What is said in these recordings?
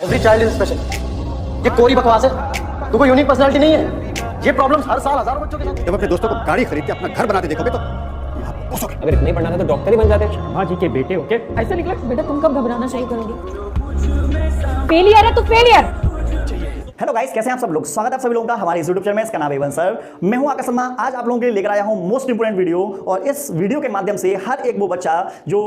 Every child is special. ये कोरी बकवास है, तू कोई यूनिक पर्सनालिटी नहीं है। ये प्रॉब्लम्स हर साल हजारों बच्चों के साथ। जब अपने दोस्तों को गाड़ी खरीद के अपना घर बनाते देखोगे तो अगर इतना ही पढ़ना था तो डॉक्टर ही बन जाते। माँ जी के बेटे ओके ऐसे निकला। बेटा तुम कब घबराना शुरू करोगे? फेलियर है तो फेलियर। हेलो गाइस, कैसे हैं आप सब लोग। स्वागत है आप सभी लोगों का हमारे इस यूट्यूब चैनल में। इसका नाम है एवन सर। मैं हूं आकाश शर्मा। आज आप लोगों के लिए लेकर आया हूं मोस्ट इंपोर्टेंट वीडियो, और इस वीडियो के माध्यम से हर एक वो बच्चा जो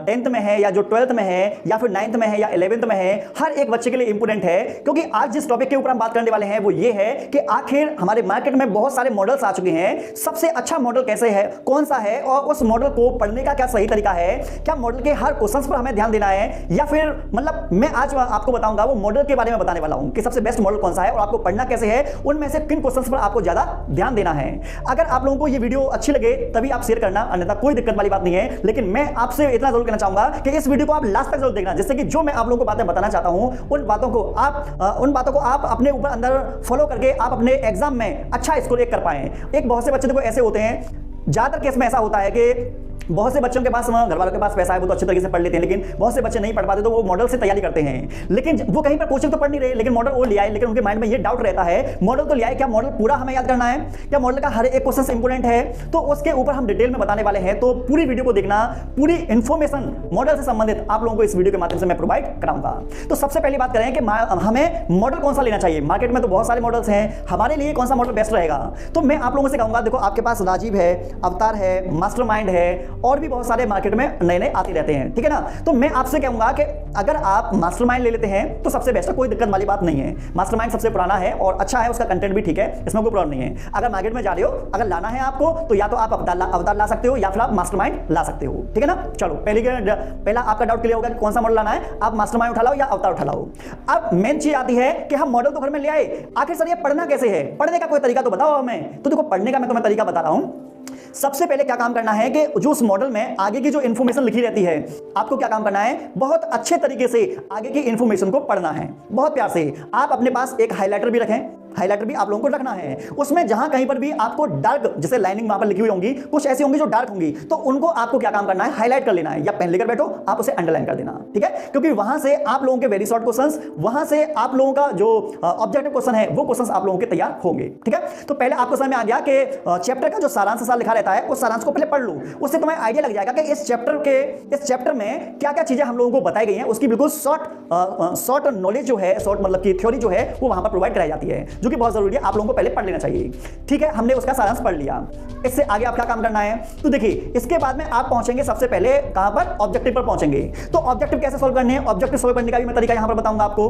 10th में है या जो 12th में है या फिर 9th में है या 11th में है, हर एक बच्चे के लिए इंपोर्टेंट है। क्योंकि आज जिस टॉपिक के ऊपर हम बात करने वाले हैं वो ये है कि आखिर हमारे मार्केट में बहुत सारे मॉडल्स आ चुके हैं। सबसे अच्छा मॉडल कैसे है, कौन सा है, और उस मॉडल को पढ़ने का क्या सही तरीका है। क्या मॉडल के हर क्वेश्चंस पर हमें ध्यान देना है, या फिर मतलब मैं आज आपको बताऊंगा वो मॉडल के बारे में बताने वाला हूं कि सबसे बेस्ट मॉडल कौन सा है और आपको पढ़ना कैसे है, उनमें से किन क्वेश्चंस पर आपको ज्यादा ध्यान देना है। अगर आप लोगों को ये वीडियो अच्छी लगे तभी आप शेयर करना, अन्यथा कोई दिक्कत वाली बात नहीं है। लेकिन मैं आपसे इतना जरूर कहना चाहूंगा कि इस वीडियो को आप लास्ट तक जरूर देखना, जिससे कि जो मैं आप लोगों को बातें बताना चाहता हूं उन बातों को आप अपने ऊपर अंदर फॉलो करके आप अपने एग्जाम में अच्छा स्कोर कर पाए। एक बहुत से बच्चे देखो ऐसे होते हैं, ज्यादातर केस में ऐसा होता है कि बहुत से बच्चों के पास, घर वालों के पास पैसा है, वो तो अच्छे तरीके से पढ़ लेते हैं, लेकिन बहुत से बच्चे नहीं पढ़ पाते तो वो मॉडल से तैयारी करते हैं। लेकिन वो कहीं पर कोचिंग तो पढ़ नहीं रहे, लेकिन मॉडल वो लिया है, लेकिन उनके माइंड में ये डाउट रहता है मॉडल तो लिया है, क्या मॉडल पूरा हमें याद करना है, क्या मॉडल का हर एक क्वेश्चन इंपोर्टेंट है। तो उसके ऊपर हम डिटेल में बताने वाले हैं, तो पूरी वीडियो को देखना। पूरी इंफॉर्मेशन मॉडल से संबंधित आप लोगों को इस वीडियो के माध्यम से मैं प्रोवाइड कराऊंगा। तो सबसे पहली बात करें कि हमें मॉडल कौन सा लेना चाहिए। मार्केट में तो बहुत सारे मॉडल्स हैं, हमारे लिए कौन सा मॉडल बेस्ट रहेगा। तो मैं आप लोगों से कहूंगा, देखो आपके पास राजीव है, अवतार है, मास्टरमाइंड है, और भी बहुत सारे मार्केट में नए नए आते रहते हैं, ठीक है ना। तो मैं आपसे कहूंगा कि अगर आप मास्टरमाइंड ले लेते हैं तो सबसे बेस्ट है, कोई दिक्कत वाली बात नहीं है। मास्टरमाइंड सबसे पुराना है और अच्छा है, उसका कंटेंट भी ठीक है, इसमें कोई प्रॉब्लम नहीं है। अगर मार्केट में जा रहे हो, अगर लाना है आपको, तो या तो आप अवतार ला सकते हो या फिर आप मास्टरमाइंड ला सकते हो, ठीक है ना। चलो पहला आपका डाउट क्लियर होगा कि कौन सा मॉडल लाना है, आप मास्टरमाइंड उठा लो या अवतार उठा लो। अब मेन चीज आती है कि हम मॉडल तो घर में ले आए, आखिर सर ये पढ़ना कैसे है, पढ़ने का कोई तरीका तो बताओ हमें। तो देखो पढ़ने का मैं तुम्हें तरीका बता रहा हूं। सबसे पहले क्या काम करना है कि जो उस मॉडल में आगे की जो इंफॉर्मेशन लिखी रहती है, आपको क्या काम करना है, बहुत अच्छे तरीके से आगे की इंफॉर्मेशन को पढ़ना है, बहुत प्यार से। आप अपने पास एक हाइलाइटर भी रखें, हाइलाइटर भी आप लोगों को रखना है। उसमें जहां कहीं पर भी आपको डार्क, जैसे लाइनिंग वहां पर लिखी हुई होंगी, कुछ ऐसी होंगी जो डार्क होंगी, तो उनको आपको क्या काम करना है, हाईलाइट कर लेना है, या पेन लेकर बैठो आप उसे अंडरलाइन कर देना, ठीक है। क्योंकि वहां से आप लोगों के वेरी शॉर्ट क्वेश्चंस, वहां से आप लोगों का जो ऑब्जेक्टिव क्वेश्चन है वो क्वेश्चंस आप लोगों के तैयार होंगे, ठीक है। तो पहले आपको समझ में आ गया कि चैप्टर का जो सारांश लिखा रहता है, उस सारांश को पहले पढ़ लो, उससे तुम्हें आइडिया लग जाएगा कि इस चैप्टर में क्या क्या चीजें हम लोगों को बताई गई हैं। उसकी बिल्कुल शॉर्ट नॉलेज जो है, शॉर्ट मतलब की थ्योरी जो है वो वहां पर प्रोवाइड कराई जाती है, जो कि बहुत जरूरी है, आप लोगों को पहले पढ़ लेना चाहिए, ठीक है। हमने उसका सारांश पढ़ लिया, इससे आगे आप क्या काम करना है। तो देखिए इसके बाद में आप पहुंचेंगे सबसे पहले कहां पर, ऑब्जेक्टिव पर पहुंचेंगे। तो ऑब्जेक्टिव कैसे सोल्व करने हैं, ऑब्जेक्टिव सोल्व करने का भी मैं तरीका यहां पर बताऊंगा आपको।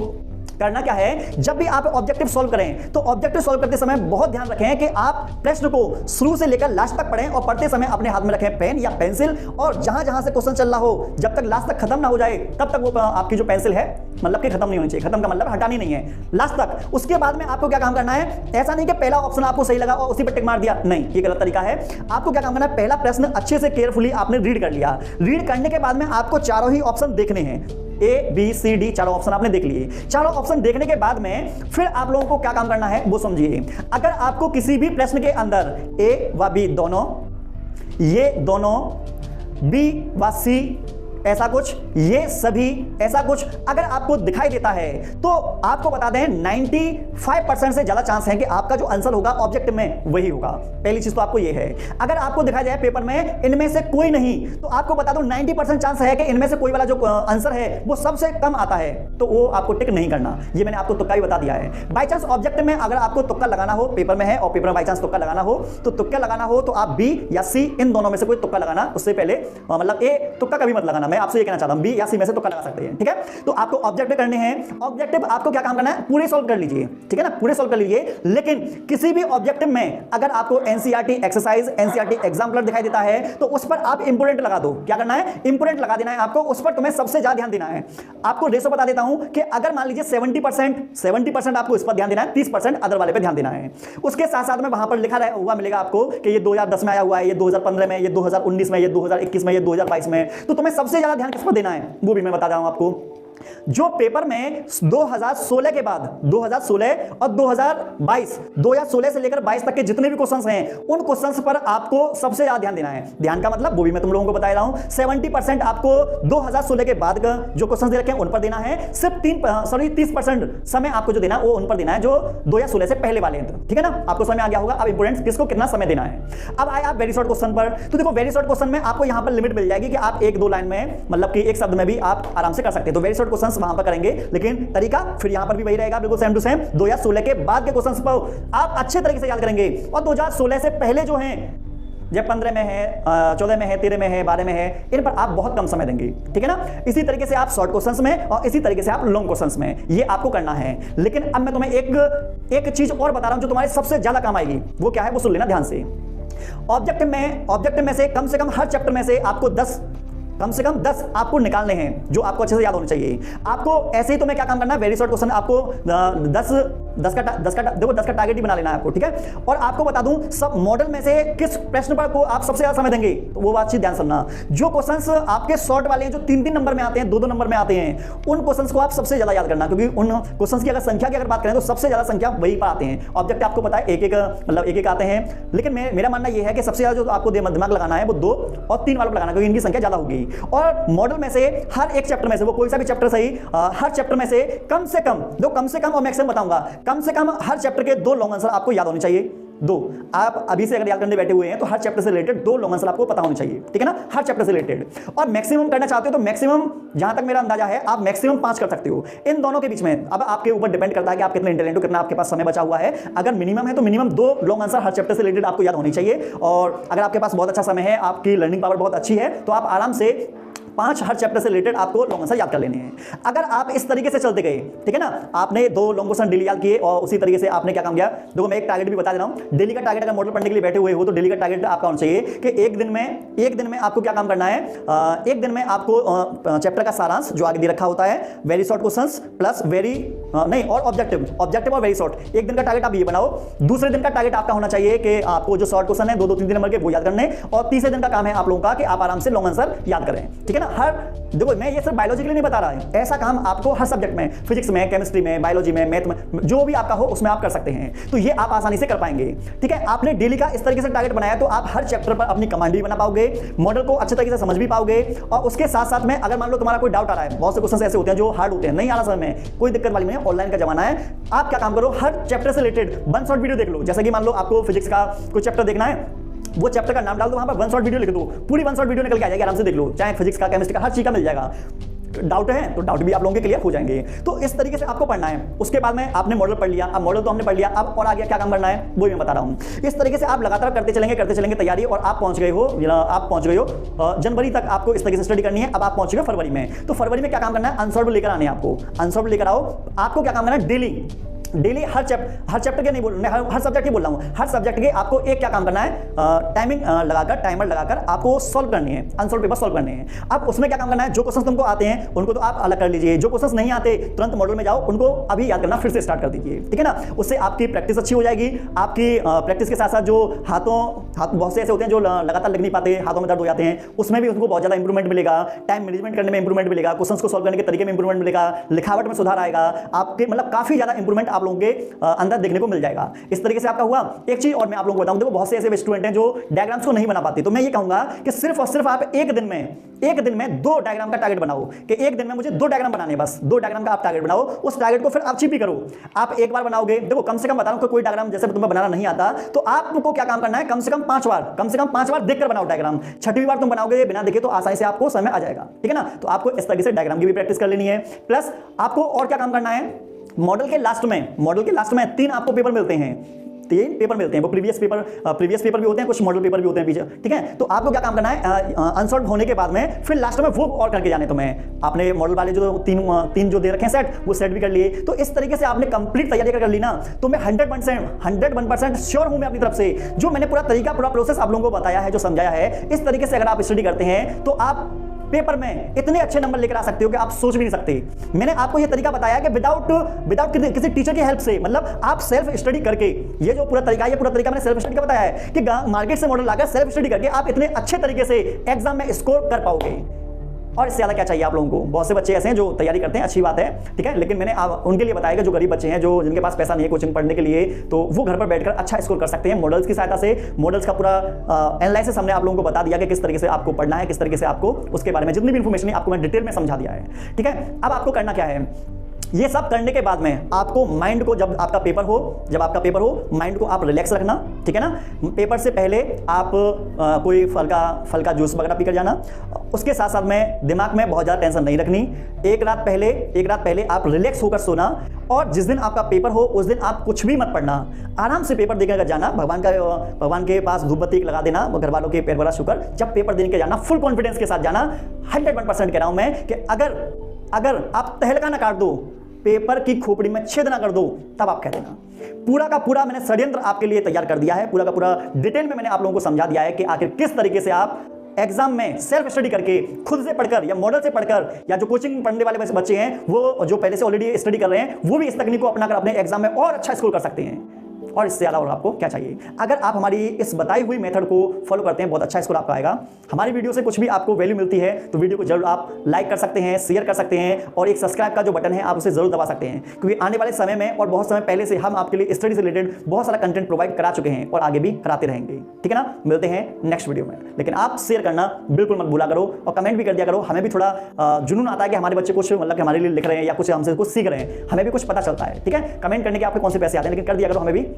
करना क्या है, जब भी आप ऑब्जेक्टिव सॉल्व करें तो ऑब्जेक्टिव सॉल्व करते समय बहुत ध्यान रखें कि आप प्रश्न को शुरू से लेकर लास्ट तक पढ़ें, और पढ़ते समय अपने हाथ में रखें पेन या पेंसिल, और जहां जहां से क्वेश्चन चल रहा हो, जब तक लास्ट तक खत्म ना हो जाए तब तक वो आपकी जो पेंसिल है मतलब कि खत्म नहीं होनी चाहिए। खत्म का मतलब हटानी नहीं है, लास्ट तक। उसके बाद में आपको क्या काम करना है, ऐसा नहीं कि पहला ऑप्शन आपको सही लगा और उसी पर टिक मार दिया, नहीं, ये गलत तरीका है। आपको क्या काम करना है, पहला प्रश्न अच्छे से केयरफुली आपने रीड कर लिया, रीड करने के बाद में आपको चारों ही ऑप्शन देखने हैं, ए बी सी डी, चारों ऑप्शन आपने देख लिए। चारों ऑप्शन देखने के बाद में फिर आप लोगों को क्या काम करना है वो समझिए। अगर आपको किसी भी प्रश्न के अंदर ए व बी दोनों, ये दोनों, बी व सी ऐसा कुछ, ये सभी ऐसा कुछ अगर आपको दिखाई देता है, तो आपको बता दें 95% से ज्यादा चांस है कि आपका जो आंसर होगा ऑब्जेक्टिव में वही होगा। पहली चीज तो आपको ये है। अगर आपको दिखाई जाए पेपर में इनमें से कोई नहीं, तो आपको बता दो 90% चांस है कि इनमें से कोई वाला जो आंसर है वो सबसे कम आता है, तो वो आपको टिक नहीं करना। ये मैंने आपको तुक्का ही बता दिया है। बाई चांस ऑब्जेक्टिव में अगर आपको तुक्का लगाना हो, पेपर में है और पेपर में बाई चांस तुक्का लगाना हो, तो तुक्का लगाना हो तो आप बी या सी इन दोनों में से कोई तुक्का लगाना, उससे पहले मतलब ए तुक्का कभी मत लगाना। मैं आपसे ये कहना चाहता हूं, बी या सी में से तुक्का लगा सकते हैं, ठीक है। तो आपको ऑब्जेक्टिव करने हैं, ऑब्जेक्टिव आपको क्या काम करना है, पूरे सॉल्व कर लीजिए, ठीक है ना, पूरे सॉल्व कर लीजिए। लेकिन किसी भी ऑब्जेक्टिव में अगर आपको एनसीईआरटी एक्सरसाइज, एनसीईआरटी एग्जाम्पलर दिखाई देता है, तो उस पर आप इंपोर्टेंट लगा दो। क्या करना है, इंपोर्टेंट लगा देना है आपको, उस पर तुम्हें सबसे ज्यादा ध्यान देना है। आपको रेशो बता देता हूं कि अगर मान लीजिए 70% आपको इस पर ध्यान देना है, 30% अदर वाले पे ध्यान देना है। उसके साथ साथ में वहां पर लिखा हुआ मिलेगा आपको कि ये 2010 में आया हुआ है, ये 2015 में, ये 2019 में, ये 2021 में, ये 2022 में, तो तुम्हें सबसे ज्यादा ध्यान किस पर देना है वो भी मैं बता रहा हूं आपको। जो पेपर में 2016 के बाद 2016 और 2016 से लेकर 22 तक के जितने भी क्वेश्चंस हैं उन क्वेश्चंस पर आपको सबसे ज्यादा ध्यान देना है। ध्यान का मतलब वो भी मैं तुम लोगों को बता रहा हूं, 70% आपको 2016 के बाद का जो क्वेश्चंस दे रखे हैं उन पर देना है। सिर्फ 30% समय आपको जो देना है वो उन पर देना है जो 2016 से पहले वाले हैं। ठीक है ना, आपको समझ में आ गया होगा अब इंपोर्टेंट किसको कितना समय देना है। अब आए आप वेरी शॉर्ट क्वेश्चन पर, तो देखो वेरी शॉर्ट क्वेश्चन में आपको यहां पर लिमिट मिल जाएगी कि आप एक दो लाइन में मतलब कि एक शब्द में भी आप आराम से कर सकते हैं। तो वेरी शॉर्ट क्वेश्चंस वहां पर करेंगे, लेकिन तरीका फिर यहां पर भी वही रहेगा, बिल्कुल सेम टू सेम। 2016 के बाद के क्वेश्चंस पर आप अच्छे तरीके से याद करेंगे और 2016 से पहले जो हैं जब 15 में है, 14 में है, 13 में है, 12 में है, इन पर आप बहुत कम समय देंगे। ठीक है ना, इसी तरीके से आप शॉर्ट क्वेश्चंस में और इसी तरीके से आप लॉन्ग क्वेश्चंस में, ये आपको करना है। लेकिन अब मैं तुम्हें एक चीज और बता रहा हूं जो तुम्हारे सबसे ज्यादा काम आएगी। वो क्या है, वो सुन लेना ध्यान से। ऑब्जेक्टिव में से कम हर चैप्टर में से आपको 10 कम से कम 10 आपको निकालने हैं जो आपको अच्छे से याद होने चाहिए। आपको ऐसे ही तुम्हें क्या काम करना है, वेरी शॉर्ट क्वेश्चन आपको 10 का टारगेट ही बना लेना है आपको। ठीक है, और आपको बता दूं सब मॉडल में से किस प्रश्न पर को आप सबसे ज्यादा समय देंगे, तो वो बात ध्यान सुनना। जो क्वेश्चंस आपके शॉर्ट वाले हैं जो 3-3 नंबर में आते हैं, 2-2 नंबर में आते हैं, उन क्वेश्चंस को आप सबसे ज्यादा याद करना, क्योंकि उन क्वेश्चंस की अगर संख्या की अगर बात करें तो सबसे ज्यादा संख्या वही पर आते हैं। ऑब्जेक्ट आपको पता है एक आते हैं, लेकिन मेरा मानना यह है कि सबसे ज्यादा जो आपको दिमाग लगाना है वो 2 और 3 वालों पर लगाना, क्योंकि इनकी संख्या ज्यादा होगी। और मॉडल में से हर एक चैप्टर में से, वो कोई सा भी चैप्टर सही, हर चैप्टर में से कम से कम और मैक्सिमम बताऊंगा, कम से कम हर चैप्टर के 2 लॉन्ग आंसर आपको याद होने चाहिए। 2 आप अभी से अगर याद करने बैठे हुए हैं तो हर चैप्टर से रिलेटेड 2 लॉन्ग आंसर आपको पता होने चाहिए। ठीक है ना, हर चैप्टर से रिलेटेड। और मैक्सिमम करना चाहते हो तो मैक्सिमम, जहां तक मेरा अंदाजा है, आप मैक्सिमम 5 कर सकते हो। इन दोनों के बीच में अब आपके ऊपर डिपेंड करता है कि आप कितने इंटेलिजेंट हो, कितना आपके पास समय बचा हुआ है। अगर मिनिमम है तो मिनिमम 2 लॉन्ग आंसर हर चैप्टर से रिलेटेड आपको याद होनी चाहिए। और अगर आपके पास बहुत अच्छा समय है, आपकी लर्निंग पावर बहुत अच्छी है, तो आप आराम से 5 हर चैप्टर से रिलेटेड आपको लॉन्ग आंसर याद कर लेने हैं। अगर आप इस तरीके से चलते गए, ठीक है ना, आपने 2 लॉन्ग क्वेश्चन डेली याद किए और उसी तरीके से आपने क्या काम किया। देखो मैं एक टारगेट भी बता दे रहा हूं। डेली का टारगेट, अगर मॉडल पढ़ने के लिए बैठे हुए हो तो डेली का टारगेट आपका होना चाहिए कि एक दिन में आपको क्या काम करना है। एक दिन में आपको चैप्टर का सारांश जो आगे दे रखा होता है, वेरी शॉर्ट क्वेश्चंस प्लस और ऑब्जेक्टिव और वेरी शॉर्ट, एक दिन का टारगेट आप ये बनाओ। दूसरे दिन का टारगेट आपका होना चाहिए कि आपको जो शॉर्ट क्वेश्चन है 2-2, 3 नंबर के वो याद करने, और तीसरे दिन का काम है आप लोगों का कि आप आराम से लॉन्ग आंसर याद करें। ठीक है ना, देखो मैं ये सिर्फ बायोलॉजी के लिए नहीं बता रहा है, ऐसा काम आपको हर सब्जेक्ट में, फिजिक्स में, केमिस्ट्री में, बायोलॉजी में, मैथ में, जो भी आपका हो उसमें आप कर सकते हैं। तो ये आप आसानी से कर पाएंगे। ठीक है, आपने डेली का इस तरीके से टारगेट बनाया तो आप हर चैप्टर पर अपनी कमांड भी बना पाओगे, मॉडल को अच्छे तरीके से समझ भी पाओगे। और उसके साथ साथ में अगर मान लो तुम्हारा कोई डाउट आ रहा है, बहुत से क्वेश्चन ऐसे होते हैं जो हार्ड होते हैं, नहीं आ रहा समझ में, कोई दिक्कत वाली नहीं है, ऑनलाइन का जमाना है। आप क्या काम करो, हर चैप्टर से रिलेटेड 1 शॉर्ट वीडियो देख लो। जैसे कि मान लो आपको फिजिक्स का कोई चैप्टर देखना है, वो चैप्टर का नाम डाल दो, वहां पर 1 शॉर्ट वीडियो लिख दो, पूरी 1 शॉर्ट वीडियो निकल के आ जाएगी, आराम से देख लो। चाहे फिजिक्स का, केमिस्ट्री का, हर चीज का मिल जाएगा। डाउट है तो डाउट भी आप लोगों के क्लियर हो जाएंगे। तो इस तरीके से आपको पढ़ना है। उसके बाद में आपने मॉडल पढ़ लिया, अब मॉडल तो हमने पढ़ लिया, अब और आगे क्या काम करना है वो मैं बता रहा हूं। इस तरीके से आप लगातार करते चलेंगे तैयारी, और आप पहुंच गए हो जनवरी तक आपको इस तरीके से स्टडी करनी है। अब आप पहुंच गए फरवरी में, तो फरवरी में क्या काम करना है, अनसॉल्व लेकर आने हैं आपको। अनसॉल्व लेकर आओ। आपको क्या काम करना है, डेली हर चैप्टर के नहीं बोल रहा, हर सब्जेक्ट के बोल रहा हूं, हर सब्जेक्ट के आपको एक क्या काम करना है, टाइमर लगाकर आपको सॉल्व करनी है, अनसॉल्व पेपर सॉल्व करने हैं। अब उसमें क्या काम करना है, जो क्वेश्चंस तुमको आते हैं उनको तो आप अलग कर लीजिए, जो क्वेश्चंस नहीं आते तुरंत मॉडल में जाओ, उनको अभी याद करना फिर से स्टार्ट कर दीजिए। ठीक है ना, उससे आपकी प्रैक्टिस अच्छी हो जाएगी। आपकी प्रैक्टिस के साथ साथ जो हाथ बहुत से ऐसे होते हैं जो लगातार लग नहीं पाते, हाथों में दर्द हो जाते हैं, उसमें भी उनको बहुत ज्यादा इंप्रूवमेंट मिलेगा। टाइम मैनेजमेंट करने में इंप्रूवमेंट मिलेगा, क्वेश्चंस को सॉल्व करने के तरीके में इंप्रूवमेंट मिलेगा, लिखावट में सुधार आएगा, आपके मतलब काफी ज्यादा इंप्रूवमेंट आप लोगों के अंदर देखने को मिल जाएगा। इस तरीके से आपका हुआ। एक चीज और मैं आप लोगों को बताऊं, देखो बहुत से ऐसे स्टूडेंट हैं जो डायग्राम्स को नहीं बना पाते, तो मैं ये कहूंगा कि सिर्फ और सिर्फ आप एक दिन में 2 डायग्राम का टारगेट बनाओ कि एक दिन में मुझे 2 डायग्राम बनाने, बस 2 डायग्राम का आप टारगेट बनाओ। उस टारगेट को फिर आप चिप ही करो। आप एक बार बनाओगे, देखो कम से कम बता रहा हूं, कोई डायग्राम जैसे तुम्हें बनाना नहीं आता तो आपको क्या काम करना है, कम से कम 5 बार देखकर बनाओ डायग्राम। 6वीं बार तुम बनाओगे बिना देखे तो आसानी से आपको समझ आ जाएगा। ठीक है ना, तो आपको इस तरीके से डायग्राम की भी प्रैक्टिस कर लेनी है। प्लस आपको और क्या काम करना है, मॉडल के लास्ट में 3 आपको पेपर मिलते हैं, 3 पेपर मिलते हैं। वो प्रीवियस पेपर भी होते हैं, कुछ मॉडल पेपर भी होते हैं पीछे। ठीक है, तो आपको क्या काम करना है, अनसॉल्व होने के बाद में फिर लास्ट में वो और करके जाने। तुम्हें आपने मॉडल वाले जो तीन जो दे रखे हैं सेट, वो सेट भी कर लिए। तो इस तरीके से आपने कंप्लीट तैयारी कर ली ना, तो मैं 101% श्योर हूं मैं अपनी तरफ से, जो मैंने पूरा तरीका, पूरा प्रोसेस आप लोगों को बताया है, जो समझाया है, इस तरीके से अगर आप स्टडी करते हैं तो आप पेपर में इतने अच्छे नंबर लेकर आ सकते हो कि आप सोच भी नहीं सकते। मैंने आपको यह तरीका बताया कि विदाउट किसी टीचर की हेल्प से, मतलब आप सेल्फ स्टडी करके, ये जो पूरा तरीका मैंने सेल्फ स्टडी का बताया है कि मार्केट से मॉडल लाकर सेल्फ स्टडी करके आप इतने अच्छे तरीके से एग्जाम में स्कोर कर पाओगे। और इससे ज़्यादा क्या चाहिए आप लोगों को। बहुत से बच्चे ऐसे हैं जो तैयारी करते हैं, अच्छी बात है, ठीक है, लेकिन मैंने उनके लिए बताया कि जो गरीब बच्चे हैं, जो जिनके पास पैसा नहीं है कोचिंग पढ़ने के लिए, तो वो घर पर बैठकर अच्छा स्कोर कर सकते हैं मॉडल्स की सहायता से। मॉडल्स का पूरा एनालिसिस हमने आप लोगों को बता दिया कि किस तरीके से आपको पढ़ना है, किस तरीके से आपको उसके बारे में जितनी भी इंफॉर्मेशन है आपको मैं डिटेल में समझा दिया है, ठीक है। अब आपको करना क्या है, ये सब करने के बाद में आपको माइंड को, जब आपका पेपर हो माइंड को आप रिलैक्स रखना, ठीक है ना। पेपर से पहले आप कोई फल का जूस वगैरह पीकर जाना। उसके साथ साथ में दिमाग में बहुत ज़्यादा टेंशन नहीं रखनी। एक रात पहले आप रिलैक्स होकर सोना, और जिस दिन आपका पेपर हो उस दिन आप कुछ भी मत पढ़ना, आराम से पेपर देकर जाना। भगवान के पास धूप बत्ती लगा देना, घर वालों के पैर वाला शुक्र, जब पेपर देने के जाना फुल कॉन्फिडेंस के साथ जाना। 101% कह रहा हूं मैं कि अगर आप तहलका ना काट दो, पेपर की खोपड़ी में छेद ना कर दो, तब आप कह देना। पूरा का पूरा मैंने षड्यंत्र आपके लिए तैयार कर दिया है, पूरा का पूरा डिटेल में मैंने आप लोगों को समझा दिया है कि आखिर किस तरीके से आप एग्जाम में सेल्फ स्टडी करके, खुद से पढ़कर या मॉडल से पढ़कर, या जो कोचिंग पढ़ने वाले बच्चे हैं वो जो पहले से ऑलरेडी स्टडी कर रहे हैं, वो भी इस तकनीक को अपनाकर अपने एग्जाम में और अच्छा स्कोर कर सकते हैं। और इससे ज़्यादा और आपको क्या चाहिए। अगर आप हमारी इस बताई हुई मेथड को फॉलो करते हैं, बहुत अच्छा स्कोर आपका आएगा। हमारी वीडियो से कुछ भी आपको वैल्यू मिलती है तो वीडियो को जरूर आप लाइक कर सकते हैं, शेयर कर सकते हैं, और एक सब्सक्राइब का जो बटन है आप उसे जरूर दबा सकते हैं, क्योंकि आने वाले समय में और बहुत समय पहले से हम आपके लिए स्टडी से रिलेटेड बहुत सारा कंटेंट प्रोवाइड करा चुके हैं और आगे भी कराते रहेंगे, ठीक है ना। मिलते हैं नेक्स्ट वीडियो में, लेकिन आप शेयर करना बिल्कुल मत भूला करो और कमेंट भी कर दिया करो। हमें भी थोड़ा जुनून आता है कि हमारे बच्चे कुछ मतलब कि हमारे लिए लिख रहे हैं या कुछ हमसे कुछ सीख रहे हैं, हमें भी कुछ पता चलता है, ठीक है। कमेंट करने के आपके कौन से पैसे आते हैं, लेकिन कर दिया करो हमें भी।